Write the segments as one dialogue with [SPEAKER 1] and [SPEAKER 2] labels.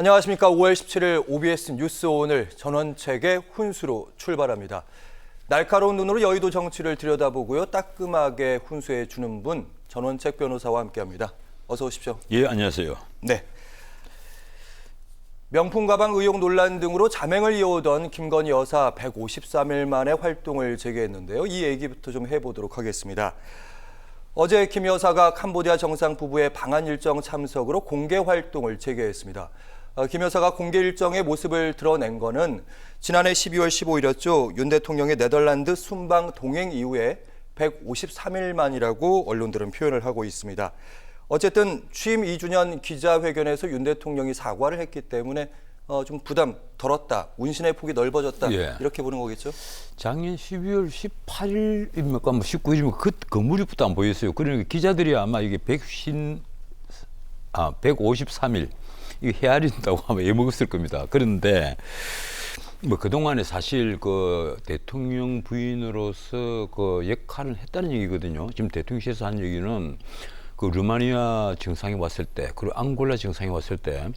[SPEAKER 1] 안녕하십니까. 5월 17일 OBS 뉴스 오늘 전원책의 훈수로 출발합니다. 날카로운 눈으로 여의도 정치를 들여다보고요. 따끔하게 훈수해 주는 분, 전원책 변호사와 함께합니다. 어서 오십시오.
[SPEAKER 2] 예, 안녕하세요.
[SPEAKER 1] 네. 명품 가방 의혹 논란 등으로 자맹을 이어오던 김건희 여사 153일 만에 활동을 재개했는데요. 이 얘기부터 좀 해보도록 하겠습니다. 어제 김 여사가 캄보디아 정상 부부의 방한 일정 참석으로 공개 활동을 재개했습니다. 김 여사가 공개 일정의 모습을 드러낸 거는 지난해 12월 15일이었죠. 윤 대통령의 네덜란드 순방 동행 이후에 153일 만이라고 언론들은 표현을 하고 있습니다. 어쨌든 취임 2주년 기자회견에서 윤 대통령이 사과를 했기 때문에 좀 부담 덜었다, 운신의 폭이 넓어졌다,
[SPEAKER 2] 예.
[SPEAKER 1] 이렇게 보는 거겠죠? 작년
[SPEAKER 2] 12월 18일입니까? 뭐 19일입니까? 그 건물부터 안 보였어요. 그러니까 기자들이 아마 이게 153일 이게 헤아린다고 아마 예먹었을 겁니다. 그런데 뭐 그동안에 사실 그 대통령 부인으로서 그 역할을 했다는 얘기거든요. 지금 대통령실에서 한 얘기는 그 루마니아 정상이 왔을 때, 그리고 앙골라 정상이 왔을 때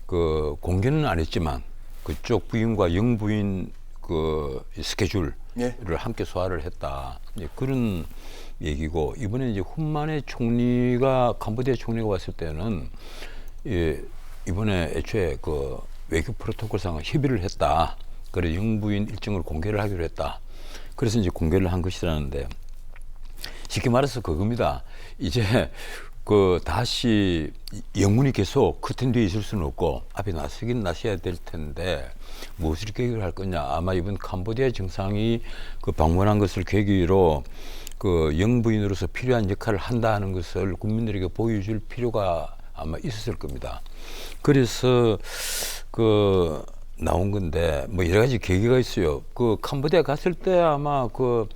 [SPEAKER 2] 그 공개는 안 했지만 그쪽 부인과 영부인 그 스케줄을 함께 소화를 했다. 그런 얘기고, 이번에 이제 훈만의 총리가 캄보디아 총리가 왔을 때는 이번에 애초에 그 외교 프로토콜상 협의를 했다. 그래 영부인 일정을 공개를 하기로 했다. 그래서 이제 공개를 한 것이라는데, 쉽게 말해서 그겁니다. 이제 그 다시 영문이 계속 커튼 뒤에 있을 수는 없고 앞에 나서긴 나서야 될 텐데 무엇을 계획을 할 거냐. 아마 이번 캄보디아 정상이 그 방문한 것을 계기로 그 영부인으로서 필요한 역할을 한다는 것을 국민들에게 보여줄 필요가 아마 있었을 겁니다. 그래서 그 나온 건데 뭐 여러 가지 계기가 있어요. 그 캄보디아 갔을 때 아마 그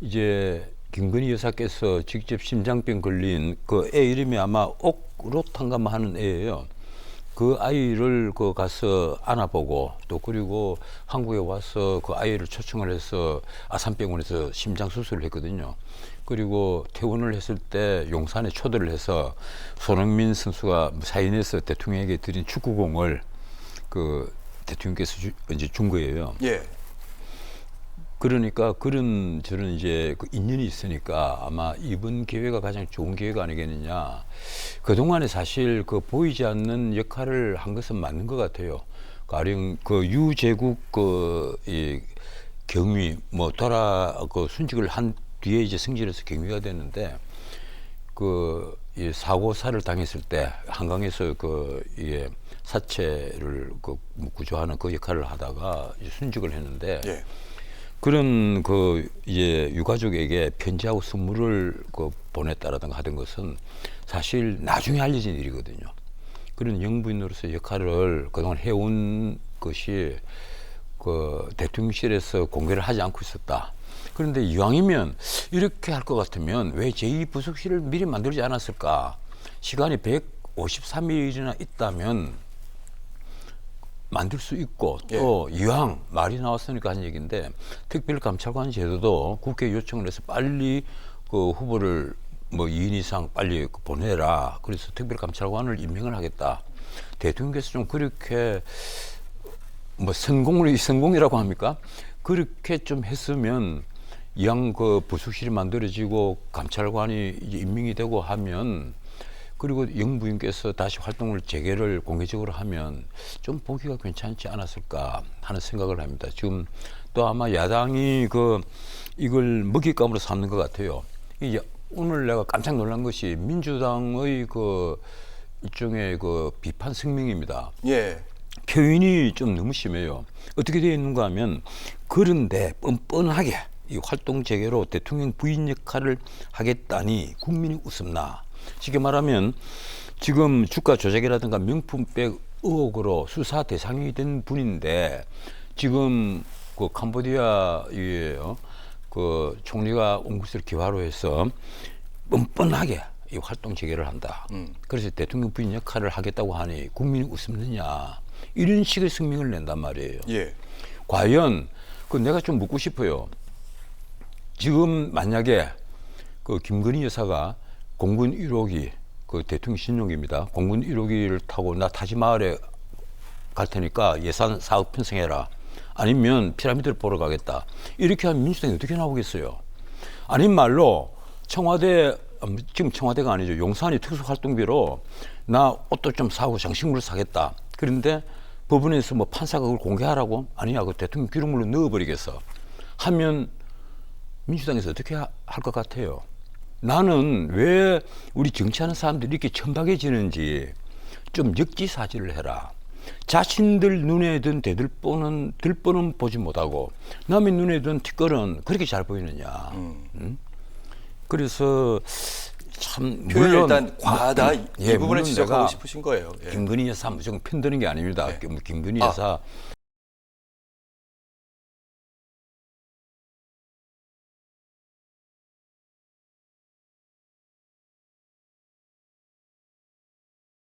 [SPEAKER 2] 이제 김건희 여사께서 직접 심장병 걸린 그 애 이름이 아마 옥로탄가마 하는 애예요. 그 아이를 그 가서 안아보고, 또 그리고 한국에 와서 그 아이를 초청을 해서 아산병원에서 심장 수술을 했거든요. 그리고 퇴원을 했을 때 용산에 초대를 해서 손흥민 선수가 사인해서 대통령에게 드린 축구공을 그 대통령께서 이제 준 거예요.
[SPEAKER 1] 예.
[SPEAKER 2] 그러니까 그런 저런 이제 그 인연이 있으니까 아마 이번 기회가 가장 좋은 기회가 아니겠느냐. 그동안에 사실 그 보이지 않는 역할을 한 것은 맞는 것 같아요. 가령 그 유제국 이 경위 뭐 그 순직을 한 뒤에 이제 승진해서 경위가 됐는데, 그 이 사고사를 당했을 때 한강에서 그 이게 사체를 그 구조하는 그 역할을 하다가 이제 순직을 했는데.
[SPEAKER 1] 예.
[SPEAKER 2] 그런 그 이제 유가족에게 편지하고 선물을 그 보냈다라든가 하던 것은 사실 나중에 알려진 일이거든요. 그런 영부인으로서 역할을 그동안 해온 것이 그 대통령실에서 공개를 하지 않고 있었다. 그런데 이왕이면 이렇게 할 것 같으면 왜 제2부속실을 미리 만들지 않았을까? 시간이 153일이나 있다면 만들 수 있고, 또 이왕 말이 나왔으니까 한 얘기인데, 특별감찰관 제도도 국회에 요청을 해서 빨리 그 후보를 뭐 2인 이상 빨리 보내라. 그래서 특별감찰관을 임명을 하겠다. 대통령께서 좀 그렇게 뭐 성공이라고 합니까? 그렇게 좀 했으면 이왕 그 부속실이 만들어지고 감찰관이 이제 임명이 되고 하면, 그리고 영부인께서 다시 활동을 재개를 공개적으로 하면 좀 보기가 괜찮지 않았을까 하는 생각을 합니다. 지금 또 아마 야당이 이걸 먹잇감으로 삼는 것 같아요. 이제 오늘 내가 깜짝 놀란 것이 민주당의 그 일종의 그 비판 성명입니다.
[SPEAKER 1] 예.
[SPEAKER 2] 표현이 좀 너무 심해요. 어떻게 되어 있는가 하면, 그런데 뻔뻔하게 이 활동 재개로 대통령 부인 역할을 하겠다니 국민이 웃음나. 쉽게 말하면 지금 주가 조작이라든가 명품백 의혹으로 수사 대상이 된 분인데, 지금 그 캄보디아의 그 총리가 온 것을 기화로 해서 뻔뻔하게 이 활동 재개를 한다. 그래서 대통령 부인 역할을 하겠다고 하니 국민이 웃음느냐. 이런 식의 성명을 낸단 말이에요.
[SPEAKER 1] 예.
[SPEAKER 2] 과연 그 내가 좀 묻고 싶어요. 지금 만약에 그 김건희 여사가 공군 1호기 그 대통령 신용기입니다. 공군 1호기를 타고 나 타지마을에 갈 테니까 예산 사업 편성해라. 아니면 피라미드를 보러 가겠다. 이렇게 하면 민주당이 어떻게 나오겠어요? 아닌 말로 청와대, 지금 청와대가 아니죠. 용산이 특수활동비로 나 옷도 좀 사고 장식물을 사겠다. 그런데 법원에서 뭐 판사가 그걸 공개하라고? 아니야, 그 대통령 기록물로 넣어버리겠어. 하면 민주당에서 어떻게 할 것 같아요? 나는 왜 우리 정치하는 사람들이 이렇게 천박해지는지 좀 역지사지를 해라. 자신들 눈에 든 들보는 보지 못하고 남의 눈에 든 티끌은 그렇게 잘 보이느냐. 응? 그래서 참
[SPEAKER 1] 표현이
[SPEAKER 2] 물론
[SPEAKER 1] 일단 과하다 이 부분을
[SPEAKER 2] 물론
[SPEAKER 1] 지적하고
[SPEAKER 2] 내가
[SPEAKER 1] 싶으신 거예요. 예.
[SPEAKER 2] 김건희 여사 무조건 편드는 게 아닙니다. 김건희 여사